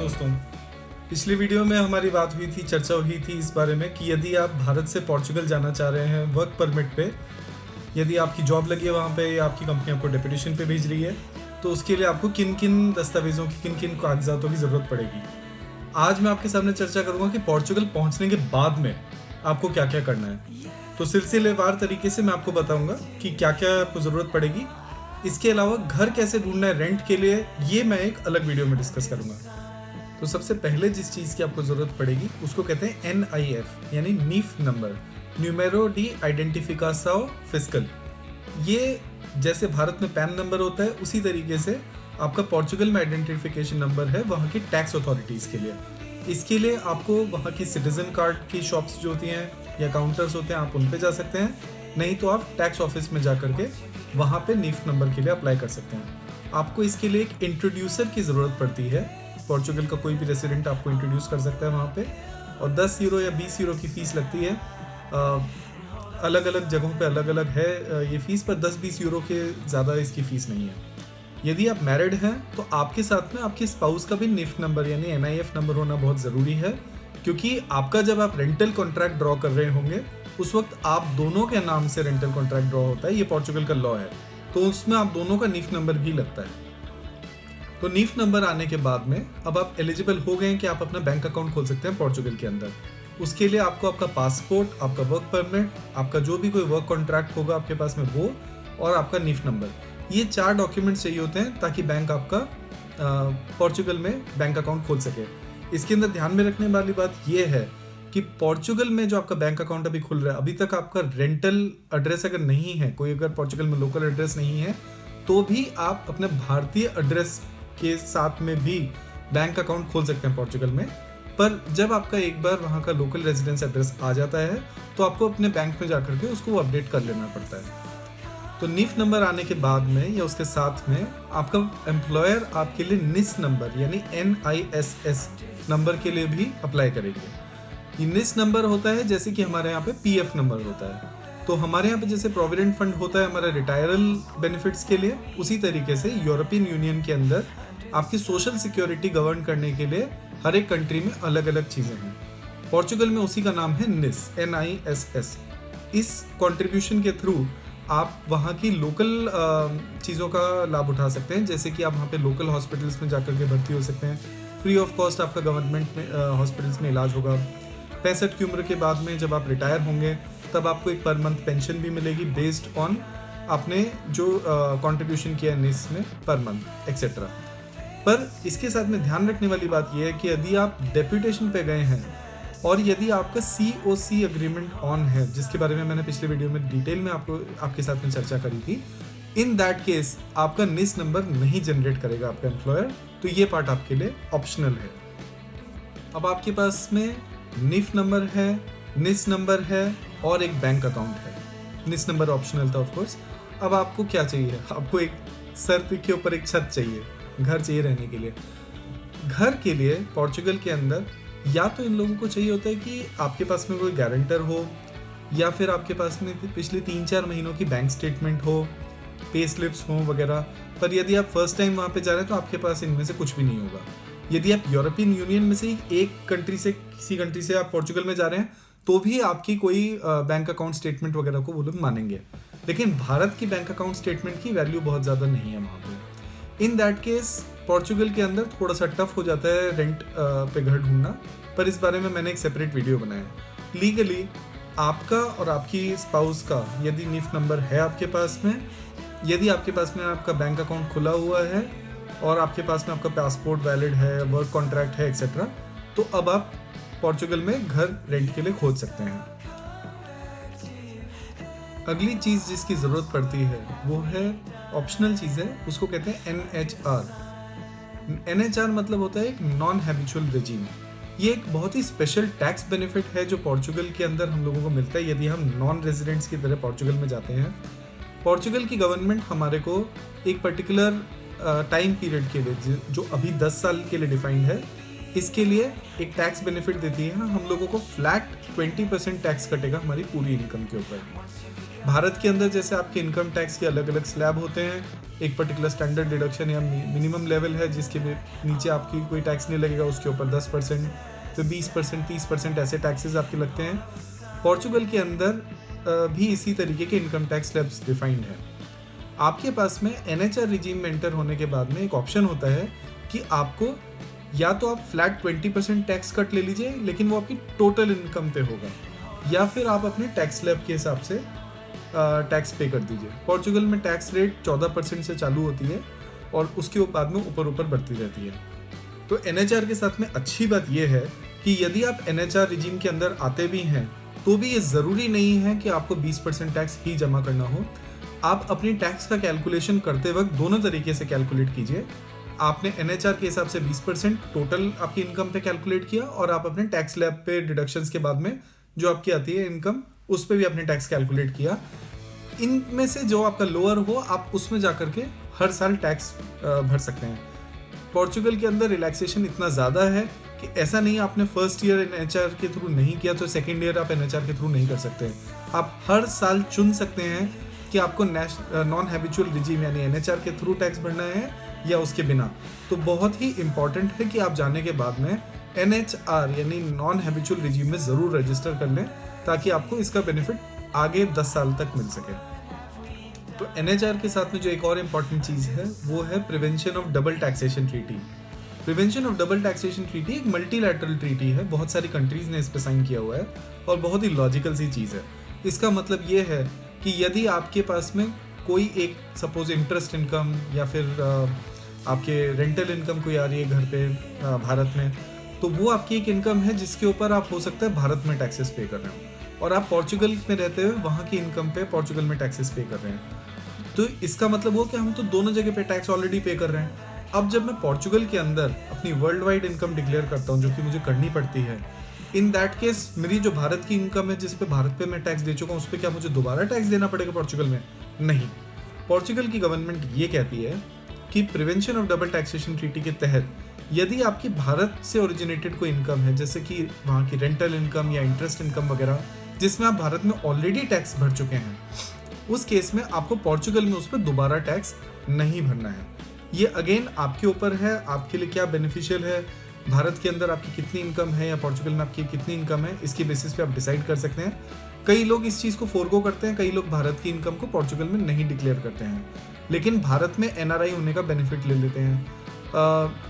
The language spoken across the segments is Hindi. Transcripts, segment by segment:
दोस्तों, पिछली वीडियो में हमारी बात हुई थी, चर्चा हुई थी इस बारे में कि यदि आप भारत से पोर्चुगल जाना चाह रहे हैं वर्क परमिट पे, यदि आपकी जॉब लगी है वहाँ पे या आपकी कंपनी आपको डेपुटेशन पे भेज रही है, तो उसके लिए आपको किन किन दस्तावेज़ों की, किन किन कागजातों की ज़रूरत पड़ेगी। आज मैं आपके सामने चर्चा करूँगा कि पोर्चुगल पहुँचने के बाद में आपको क्या क्या करना है। तो सिलसिलेवार तरीके से मैं आपको बताऊँगा कि क्या क्या आपको ज़रूरत पड़ेगी। इसके अलावा घर कैसे ढूंढना है रेंट के लिए, ये मैं एक अलग वीडियो में डिस्कस करूँगा। तो सबसे पहले जिस चीज़ की आपको ज़रूरत पड़ेगी उसको कहते हैं NIF यानी नीफ नंबर, न्यूमेरो डी आइडेंटिफिकासाओ फिस्कल। ये जैसे भारत में पैन नंबर होता है उसी तरीके से आपका पोर्चुगल में आइडेंटिफिकेशन नंबर है वहाँ की टैक्स अथॉरिटीज़ के लिए। इसके लिए आपको वहाँ की सिटीज़न कार्ड की शॉप्स जो होती हैं या काउंटर्स होते हैं आप उन पे जा सकते हैं, नहीं तो आप टैक्स ऑफिस में जा करके वहाँ पे नीफ नंबर के लिए अप्लाई कर सकते हैं। आपको इसके लिए एक इंट्रोड्यूसर की ज़रूरत पड़ती है। पोर्चुगल का कोई भी रेसिडेंट आपको इंट्रोड्यूस कर सकता है वहाँ पे, और 10 यूरो या 20 यूरो की फ़ीस लगती है। अलग अलग जगहों पे अलग अलग है ये फ़ीस, पर 10-20 यूरो के ज़्यादा इसकी फ़ीस नहीं है। यदि आप मैरिड हैं तो आपके साथ में आपके स्पाउस का भी निफ नंबर यानी NIF नंबर होना बहुत ज़रूरी है, क्योंकि आपका जब आप रेंटल कॉन्ट्रैक्ट ड्रॉ कर रहे होंगे उस वक्त आप दोनों के नाम से रेंटल कॉन्ट्रैक्ट ड्रॉ होता है। ये पोर्चुगल का लॉ है, तो उसमें आप दोनों का नीफ नंबर भी लगता है। तो नीफ नंबर आने के बाद में अब आप एलिजिबल हो गए हैं कि आप अपना बैंक अकाउंट खोल सकते हैं पोर्चुगल के अंदर। उसके लिए आपको आपका पासपोर्ट, आपका वर्क परमिट, आपका जो भी कोई वर्क कॉन्ट्रैक्ट होगा आपके पास में वो, और आपका नीफ नंबर, ये 4 डॉक्यूमेंट्स चाहिए होते हैं ताकि बैंक आपका पोर्चुगल में बैंक अकाउंट खोल सके। इसके अंदर ध्यान में रखने वाली बात ये है कि पोर्चुगल में जो आपका बैंक अकाउंट अभी खुल रहा है, अभी तक आपका रेंटल एड्रेस अगर नहीं है, कोई अगर पोर्चुगल में लोकल एड्रेस नहीं है, तो भी आप अपने भारतीय एड्रेस के साथ में भी बैंक अकाउंट खोल सकते हैं पोर्चुगल में। पर जब आपका एक बार वहाँ का लोकल रेजिडेंस एड्रेस आ जाता है तो आपको अपने बैंक में जा करके उसको अपडेट कर लेना पड़ता है। तो नीफ नंबर आने के बाद में या उसके साथ में आपका एम्प्लॉयर आपके लिए निस नंबर यानी NISS नंबर के लिए भी अप्लाई करेंगे। ये निस नंबर होता है जैसे कि हमारे यहाँ पे PF नंबर होता है, तो हमारे यहाँ पे जैसे प्रोविडेंट फंड होता है हमारे रिटायरल बेनिफिट्स के लिए, उसी तरीके से यूरोपियन यूनियन के अंदर आपकी सोशल सिक्योरिटी गवर्न करने के लिए हर एक कंट्री में अलग अलग चीज़ें हैं। पोर्चुगल में उसी का नाम है NISS। इस कंट्रीब्यूशन के थ्रू आप वहाँ की लोकल चीज़ों का लाभ उठा सकते हैं, जैसे कि आप वहाँ पे लोकल हॉस्पिटल्स में जाकर के भर्ती हो सकते हैं। फ्री ऑफ कॉस्ट आपका गवर्नमेंट में हॉस्पिटल्स में इलाज होगा। 65 की उम्र के बाद में जब आप रिटायर होंगे तब आपको एक पर मंथ पेंशन भी मिलेगी बेस्ड ऑन आपने जो कंट्रीब्यूशन किया है निस में पर मंथ एक्सेट्रा। पर इसके साथ में ध्यान रखने वाली बात यह है कि यदि आप डेप्यूटेशन पे गए हैं और यदि आपका COC अग्रीमेंट ऑन है, जिसके बारे में मैंने पिछले वीडियो में डिटेल में आपके साथ में चर्चा करी थी, इन दैट केस आपका निस नंबर नहीं जनरेट करेगा आपका एम्प्लॉयर, तो ये पार्ट आपके लिए ऑप्शनल है। अब आपके पास में निफ नंबर है, निस नंबर है और एक बैंक अकाउंट है। निस नंबर ऑप्शनल था ऑफ कोर्स। अब आपको क्या चाहिए? आपको एक सर के ऊपर एक छत चाहिए, घर चाहिए रहने के लिए। घर के लिए पोर्चुगल के अंदर या तो इन लोगों को चाहिए होता है कि आपके पास में कोई गारंटर हो, या फिर आपके पास में पिछले 3-4 महीनों की बैंक स्टेटमेंट हो, पे स्लिप्स हो वगैरह। पर यदि आप फर्स्ट टाइम वहाँ पे जा रहे हैं तो आपके पास इनमें से कुछ भी नहीं होगा। यदि आप यूरोपियन यूनियन में से एक कंट्री से, किसी कंट्री से आप पोर्चुगल में जा रहे हैं, तो भी आपकी कोई बैंक अकाउंट स्टेटमेंट वगैरह को वो लोग मानेंगे। लेकिन भारत की बैंक अकाउंट स्टेटमेंट की वैल्यू बहुत ज़्यादा नहीं है वहाँ पे। इन दैट केस पोर्चुगल के अंदर थोड़ा सा टफ हो जाता है रेंट पे घर ढूंढना, पर इस बारे में मैंने एक सेपरेट वीडियो बनाया है। लीगली आपका और आपकी स्पाउस का यदि नीफ नंबर है आपके पास में, यदि आपके पास में आपका बैंक अकाउंट खुला हुआ है और आपके पास में आपका पासपोर्ट वैलिड है, वर्क कॉन्ट्रैक्ट है एक्सेट्रा, तो अब आप पोर्चुगल में घर रेंट के लिए खोज सकते हैं। अगली चीज़ जिसकी ज़रूरत पड़ती है वो है ऑप्शनल चीज़ है, उसको कहते हैं NHR। NHR मतलब होता है एक नॉन हैबिचुअल रेजीम। ये एक बहुत ही स्पेशल टैक्स बेनिफिट है जो पोर्चुगल के अंदर हम लोगों को मिलता है यदि हम नॉन रेजिडेंट्स की तरह पोर्चुगल में जाते हैं। पोर्चुगल की गवर्नमेंट हमारे को एक पर्टिकुलर टाइम पीरियड के लिए, जो अभी 10 साल के लिए डिफाइंड है, इसके लिए एक टैक्स बेनिफिट देती है। हम लोगों को फ्लैट 20% टैक्स कटेगा हमारी पूरी इनकम के ऊपर। भारत के अंदर जैसे आपके इनकम टैक्स के अलग अलग स्लैब होते हैं, एक पर्टिकुलर स्टैंडर्ड डिडक्शन या मिनिमम लेवल है जिसके नीचे आपकी कोई टैक्स नहीं लगेगा, उसके ऊपर 10%, फिर 20%, 30% ऐसे टैक्सेस आपके लगते हैं। पोर्चुगल के अंदर भी इसी तरीके के इनकम टैक्स स्लैब्स डिफाइंड है। आपके पास में NHR रिजीम में एंटर होने के बाद में एक ऑप्शन होता है कि आपको या तो आप फ्लैट 20% टैक्स कट ले लीजिए, लेकिन वो आपकी टोटल इनकम पे होगा, या फिर आप अपने टैक्स स्लैब के हिसाब से टैक्स पे कर दीजिए। पोर्चुगल में टैक्स रेट 14% से चालू होती है और उसके बाद में ऊपर ऊपर बढ़ती रहती है। तो NHR के साथ में अच्छी बात यह है कि यदि आप NHR रिजीम के अंदर आते भी हैं तो भी ये ज़रूरी नहीं है कि आपको 20% टैक्स ही जमा करना हो। आप अपनी टैक्स का कैलकुलेशन करते वक्त दोनों तरीके से कैलकुलेट कीजिए। आपने NHR के हिसाब से 20% टोटल आपकी इनकम पे कैलकुलेट किया और आप अपने टैक्स स्लैब पे डिडक्शंस के बाद में जो आपकी आती है इनकम, उस पर भी आपने टैक्स कैलकुलेट किया। इनमें से जो आपका लोअर हो आप उसमें जा करके हर साल टैक्स भर सकते हैं। पोर्चुगल के अंदर रिलैक्सेशन इतना ज़्यादा है कि ऐसा नहीं आपने फर्स्ट ईयर NHR के थ्रू नहीं किया तो सेकेंड ईयर आप NHR के थ्रू नहीं कर सकते। आप हर साल चुन सकते हैं कि आपको नॉन हैबिचुअल रिजीम यानी NHR के थ्रू टैक्स भरना है या उसके बिना। तो बहुत ही इम्पॉर्टेंट है कि आप जाने के बाद में NHR यानी नॉन हैबिचुअल रिजीम में ज़रूर रजिस्टर कर लें ताकि आपको इसका बेनिफिट आगे 10 साल तक मिल सके। तो NHR के साथ में जो एक और इम्पॉर्टेंट चीज़ है वो है prevention of double taxation treaty. Prevention of double taxation treaty एक मल्टीलैटरल ट्रीटी है, बहुत सारी कंट्रीज़ ने इस पर साइन किया हुआ है और बहुत ही लॉजिकल सी चीज़ है। इसका मतलब ये है कि यदि आपके पास में कोई एक सपोज इंटरेस्ट इनकम या फिर आपके रेंटल इनकम कोई आ रही है घर पे भारत में, तो वो आपकी एक इनकम है जिसके ऊपर आप हो सकता है भारत में टैक्सेस पे कर रहे हो और आप पोर्चुगल में रहते हुए वहाँ की इनकम पे पोर्चुगल में टैक्सेस पे कर रहे हैं। तो इसका मतलब वो कि हम तो दोनों जगह पे टैक्स ऑलरेडी पे कर रहे हैं। अब जब मैं पोर्चुगल के अंदर अपनी वर्ल्ड वाइड इनकम डिक्लेयर करता हूँ जो कि मुझे करनी पड़ती है, इन दैट केस मेरी जो भारत की इनकम है जिस पे भारत पे मैं टैक्स दे चुका हूँ उस पर क्या मुझे दोबारा टैक्स देना पड़ेगा पोर्चुगल में? नहीं। पोर्चुगल की गवर्नमेंट ये कहती है कि prevention of double taxation treaty के तहत यदि आपकी भारत से ओरिजिनेटेड कोई इनकम है, जैसे कि वहाँ की रेंटल इनकम या इंटरेस्ट इनकम वगैरह, जिसमें आप भारत में ऑलरेडी टैक्स भर चुके हैं, उस केस में आपको पोर्चुगल में उस पर दोबारा टैक्स नहीं भरना है। ये अगेन आपके ऊपर है, आपके लिए क्या बेनिफिशियल है, भारत के अंदर आपकी कितनी इनकम है या पोर्चुगल में आपकी कितनी इनकम है, इसके बेसिस पे आप डिसाइड कर सकते हैं। कई लोग इस चीज़ को फोरगो करते हैं, कई लोग भारत की इनकम को पोर्चुगल में नहीं डिक्लेयर करते हैं, लेकिन भारत में NRI होने का बेनिफिट ले लेते हैं।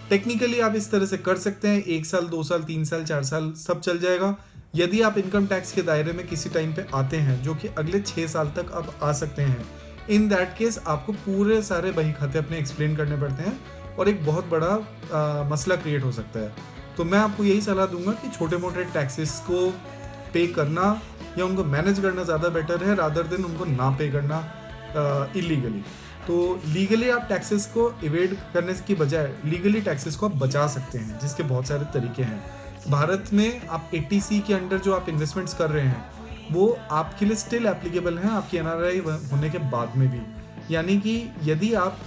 टेक्निकली आप इस तरह से कर सकते हैं, 1 साल 2 साल 3 साल 4 साल सब चल जाएगा। यदि आप इनकम टैक्स के दायरे में किसी टाइम पे आते हैं जो कि अगले 6 साल तक आप आ सकते हैं, इन दैट केस आपको पूरे सारे बही खाते अपने एक्सप्लेन करने पड़ते हैं और एक बहुत बड़ा मसला क्रिएट हो सकता है। तो मैं आपको यही सलाह दूंगा कि छोटे मोटे टैक्सेस को पे करना या उनको मैनेज करना ज़्यादा बेटर है रादर देन उनको ना पे करना इलीगली। तो लीगली आप टैक्सेस को इवेड करने की बजाय लीगली टैक्सेस को आप बचा सकते हैं, जिसके बहुत सारे तरीके हैं। भारत में आप 80C के अंडर जो आप इन्वेस्टमेंट्स कर रहे हैं वो आपके लिए स्टिल एप्लीकेबल हैं आपकी NRI होने के बाद में भी। यानी कि यदि आप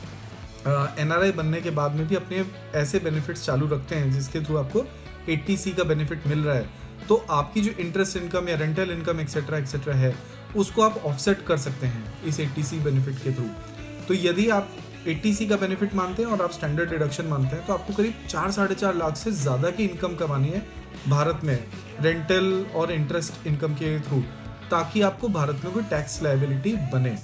NRI बनने के बाद में भी अपने ऐसे बेनिफिट्स चालू रखते हैं जिसके थ्रू आपको 80C का बेनिफिट मिल रहा है, तो आपकी जो इंटरेस्ट इनकम या रेंटल इनकम एक्सेट्रा है उसको आप ऑफसेट कर सकते हैं इस 80C बेनिफिट के थ्रू। तो यदि आप 80C का बेनिफिट मानते हैं और आप स्टैंडर्ड डिडक्शन मानते हैं तो आपको करीब 4-4.5 लाख से ज़्यादा की इनकम कमानी है भारत में रेंटल और इंटरेस्ट इनकम के थ्रू, ताकि आपको भारत में कोई टैक्स लायबिलिटी बने।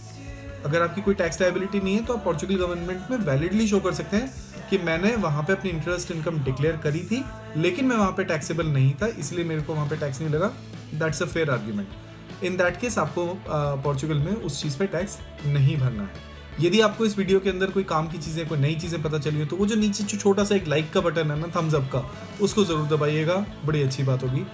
अगर आपकी कोई टैक्स लायबिलिटी नहीं है तो आप पोर्चुगल गवर्नमेंट में वैलिडली शो कर सकते हैं कि मैंने वहाँ पे अपनी इंटरेस्ट इनकम डिक्लेयर करी थी लेकिन मैं वहाँ पे टैक्सेबल नहीं था, इसलिए मेरे को वहाँ पे टैक्स नहीं लगा। That's a fair argument. In that case आपको पोर्चुगल में उस चीज़ पे टैक्स नहीं भरना है। यदि आपको इस वीडियो के अंदर कोई काम की चीज़ें, कोई नई चीज़ें पता चली हो तो वो जो नीचे छोटा सा एक लाइक का बटन है ना, थम्स अप का, उसको ज़रूर दबाइएगा, बड़ी अच्छी बात होगी।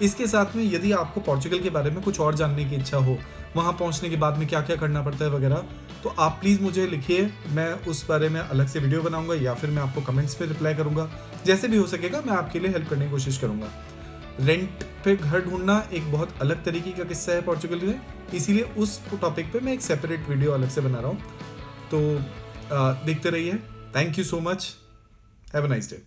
इसके साथ में यदि आपको पोर्चुगल के बारे में कुछ और जानने की इच्छा हो, वहाँ पहुँचने के बाद में क्या क्या करना पड़ता है वगैरह, तो आप प्लीज़ मुझे लिखिए, मैं उस बारे में अलग से वीडियो बनाऊँगा या फिर मैं आपको कमेंट्स पे रिप्लाई करूँगा। जैसे भी हो सकेगा मैं आपके लिए हेल्प करने की कोशिश करूँगा। रेंट पे घर ढूंढना एक बहुत अलग तरीके का किस्सा है पोर्चुगल में, इसीलिए उस टॉपिक पे मैं एक सेपरेट वीडियो अलग से बना रहा हूँ। तो देखते रहिए। Thank you so much. Have a nice day.